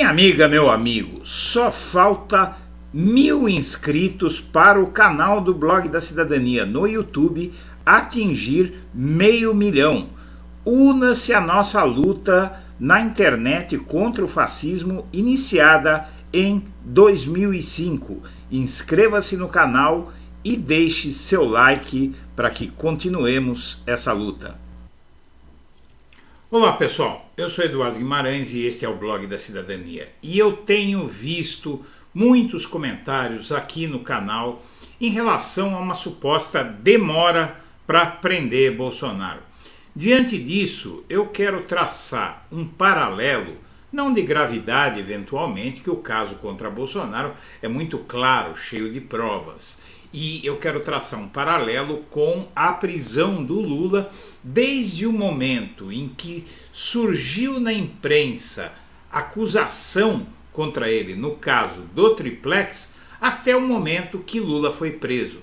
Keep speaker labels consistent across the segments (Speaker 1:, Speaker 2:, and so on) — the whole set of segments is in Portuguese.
Speaker 1: Minha amiga, meu amigo, só falta 1.000 inscritos para o canal do Blog da Cidadania no YouTube atingir 500.000. Una-se à nossa luta na internet contra o fascismo iniciada em 2005. Inscreva-se no canal e deixe seu like para que continuemos essa luta. Olá pessoal, eu sou Eduardo Guimarães e este é o Blog da Cidadania. E eu tenho visto muitos comentários aqui no canal em relação a uma suposta demora para prender Bolsonaro. Diante disso, eu quero traçar um paralelo, não de gravidade eventualmente, que o caso contra Bolsonaro é muito claro, cheio de provas. E eu quero traçar um paralelo com a prisão do Lula desde o momento em que surgiu na imprensa acusação contra ele, no caso do triplex, até o momento que Lula foi preso.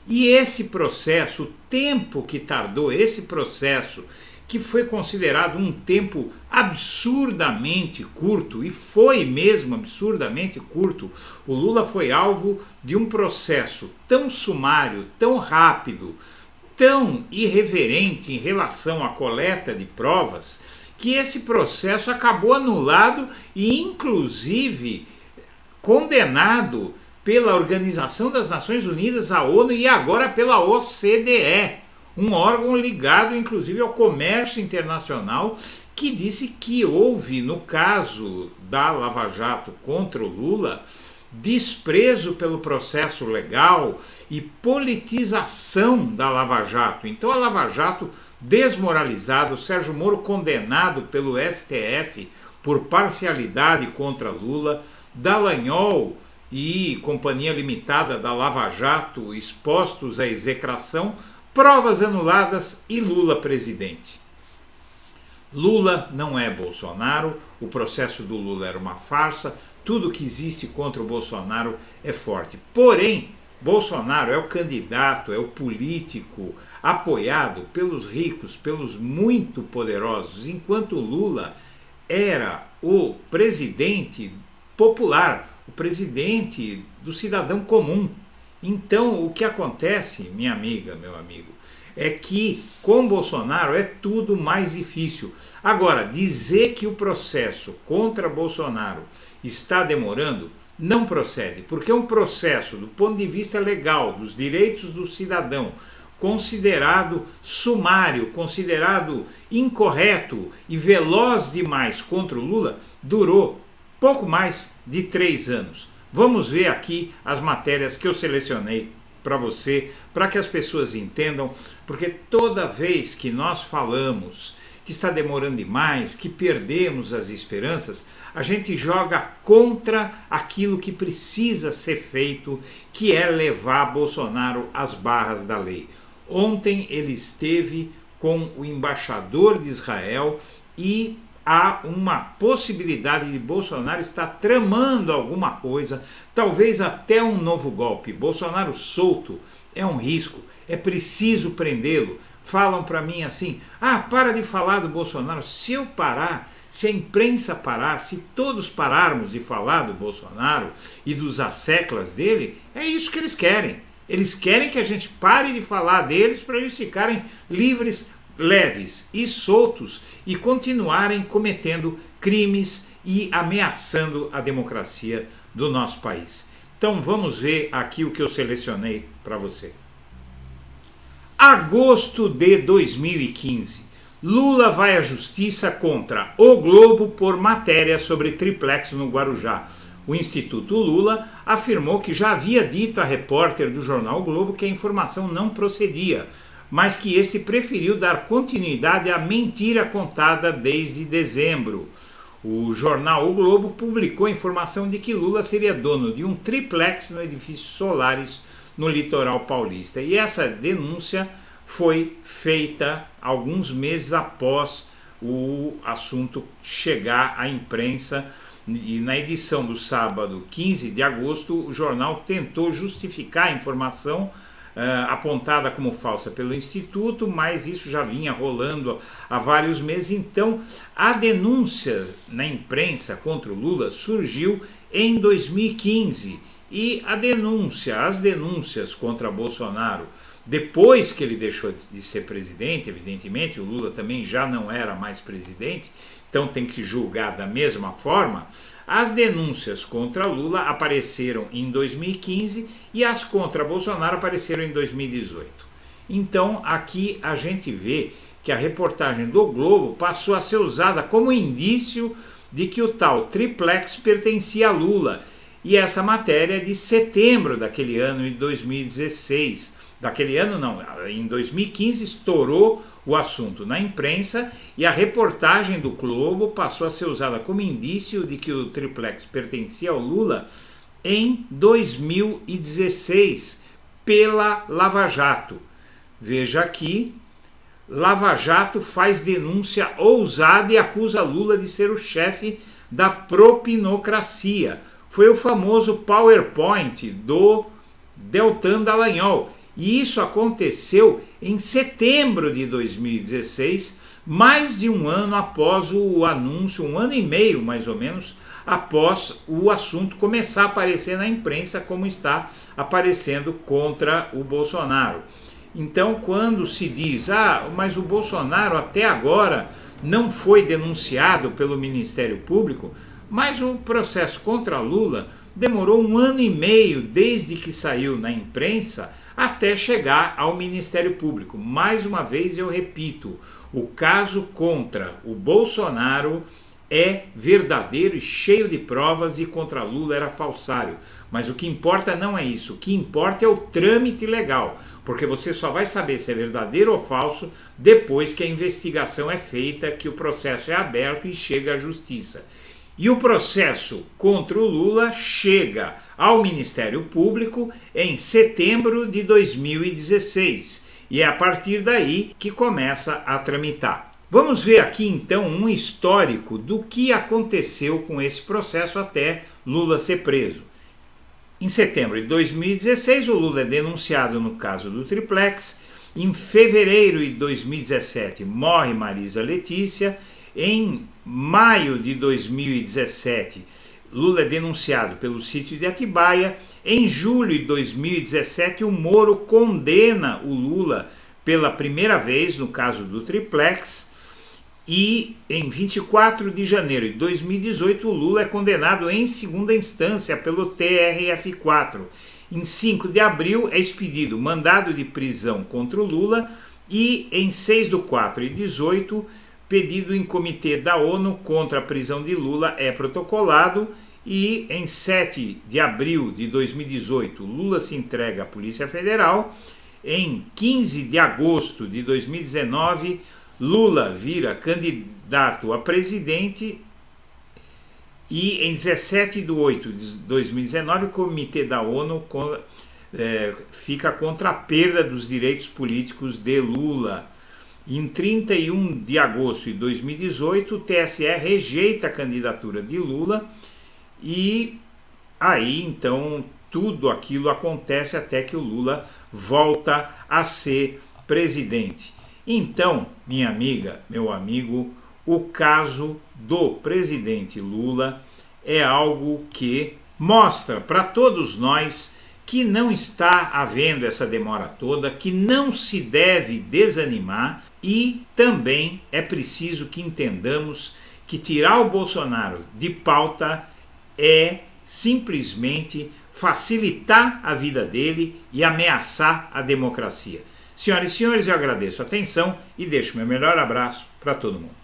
Speaker 1: E esse processo, o tempo que tardou esse processo, que foi considerado um tempo absurdamente curto, e foi mesmo absurdamente curto, o Lula foi alvo de um processo tão sumário, tão rápido, tão irreverente em relação à coleta de provas, que esse processo acabou anulado e inclusive condenado pela Organização das Nações Unidas, a ONU, e agora pela OCDE, um órgão ligado inclusive ao comércio internacional, que disse que houve, no caso da Lava Jato contra o Lula, desprezo pelo processo legal e politização da Lava Jato. Então a Lava Jato desmoralizada, o Sérgio Moro condenado pelo STF por parcialidade contra Lula, Dallagnol e Companhia Limitada da Lava Jato expostos à execração, provas anuladas e Lula presidente. Lula não é Bolsonaro, o processo do Lula era uma farsa, tudo que existe contra o Bolsonaro é forte. Porém, Bolsonaro é o candidato, é o político apoiado pelos ricos, pelos muito poderosos, enquanto Lula era o presidente popular, o presidente do cidadão comum. Então, o que acontece, minha amiga, meu amigo, é que com Bolsonaro é tudo mais difícil. Agora, dizer que o processo contra Bolsonaro está demorando não procede, porque um processo, do ponto de vista legal, dos direitos do cidadão, considerado sumário, considerado incorreto e veloz demais contra o Lula, durou pouco mais de 3 anos. Vamos ver aqui as matérias que eu selecionei para você, para que as pessoas entendam, porque toda vez que nós falamos que está demorando demais, que perdemos as esperanças, a gente joga contra aquilo que precisa ser feito, que é levar Bolsonaro às barras da lei. Ontem ele esteve com o embaixador de Israel e há uma possibilidade de Bolsonaro estar tramando alguma coisa, talvez até um novo golpe. Bolsonaro solto é um risco, é preciso prendê-lo. Falam para mim assim, para de falar do Bolsonaro. Se eu parar, se a imprensa parar, se todos pararmos de falar do Bolsonaro e dos asseclas dele, é isso que eles querem. Eles querem que a gente pare de falar deles para eles ficarem livres, leves e soltos e continuarem cometendo crimes e ameaçando a democracia do nosso país. Então vamos ver aqui o que eu selecionei para você. Agosto de 2015. Lula vai à justiça contra o Globo por matéria sobre triplex no Guarujá. O Instituto Lula afirmou que já havia dito à repórter do jornal o Globo que a informação não procedia, mas que esse preferiu dar continuidade à mentira contada desde dezembro. O jornal O Globo publicou a informação de que Lula seria dono de um triplex no edifício Solaris, no litoral paulista. E essa denúncia foi feita alguns meses após o assunto chegar à imprensa. E na edição do sábado 15 de agosto, o jornal tentou justificar a informação apontada como falsa pelo Instituto, mas isso já vinha rolando há vários meses. Então, a denúncia na imprensa contra o Lula surgiu em 2015 e as denúncias contra Bolsonaro, depois que ele deixou de ser presidente, evidentemente, o Lula também já não era mais presidente, então tem que julgar da mesma forma. As denúncias contra Lula apareceram em 2015 e as contra Bolsonaro apareceram em 2018. Então aqui a gente vê que a reportagem do Globo passou a ser usada como indício de que o tal triplex pertencia a Lula. E essa matéria é de setembro daquele ano de 2016. Daquele ano não, em 2015 estourou o assunto na imprensa e a reportagem do Globo passou a ser usada como indício de que o triplex pertencia ao Lula em 2016 pela Lava Jato. Veja aqui, Lava Jato faz denúncia ousada e acusa Lula de ser o chefe da propinocracia. Foi o famoso PowerPoint do Deltan Dallagnol. E isso aconteceu em setembro de 2016, mais de um ano após o anúncio, um ano e meio mais ou menos, após o assunto começar a aparecer na imprensa, como está aparecendo contra o Bolsonaro. Então, quando se diz, mas o Bolsonaro até agora não foi denunciado pelo Ministério Público, mas o processo contra Lula demorou um ano e meio desde que saiu na imprensa até chegar ao Ministério Público. Mais uma vez eu repito, o caso contra o Bolsonaro é verdadeiro e cheio de provas e contra Lula era falsário. Mas o que importa não é isso, o que importa é o trâmite legal, porque você só vai saber se é verdadeiro ou falso depois que a investigação é feita, que o processo é aberto e chega à justiça. E o processo contra o Lula chega ao Ministério Público em setembro de 2016 e é a partir daí que começa a tramitar. Vamos ver aqui então um histórico do que aconteceu com esse processo até Lula ser preso. Em setembro de 2016, o Lula é denunciado no caso do triplex. Em fevereiro de 2017, morre Marisa Letícia. Em maio de 2017, Lula é denunciado pelo sítio de Atibaia. Em julho de 2017, o Moro condena o Lula pela primeira vez no caso do triplex. E em 24 de janeiro de 2018, o Lula é condenado em segunda instância pelo TRF4. Em 5 de abril é expedido mandado de prisão contra o Lula e em 6/4/18, pedido em comitê da ONU contra a prisão de Lula é protocolado e em 7 de abril de 2018, Lula se entrega à Polícia Federal. Em 15 de agosto de 2019, Lula vira candidato a presidente e em 17/8 de 2019 o Comitê da ONU fica contra a perda dos direitos políticos de Lula. Em 31 de agosto de 2018 o TSE rejeita a candidatura de Lula e aí então tudo aquilo acontece até que o Lula volta a ser presidente. Então, minha amiga, meu amigo, o caso do presidente Lula é algo que mostra para todos nós que não está havendo essa demora toda, que não se deve desanimar e também é preciso que entendamos que tirar o Bolsonaro de pauta é simplesmente facilitar a vida dele e ameaçar a democracia. Senhoras e senhores, eu agradeço a atenção e deixo meu melhor abraço para todo mundo.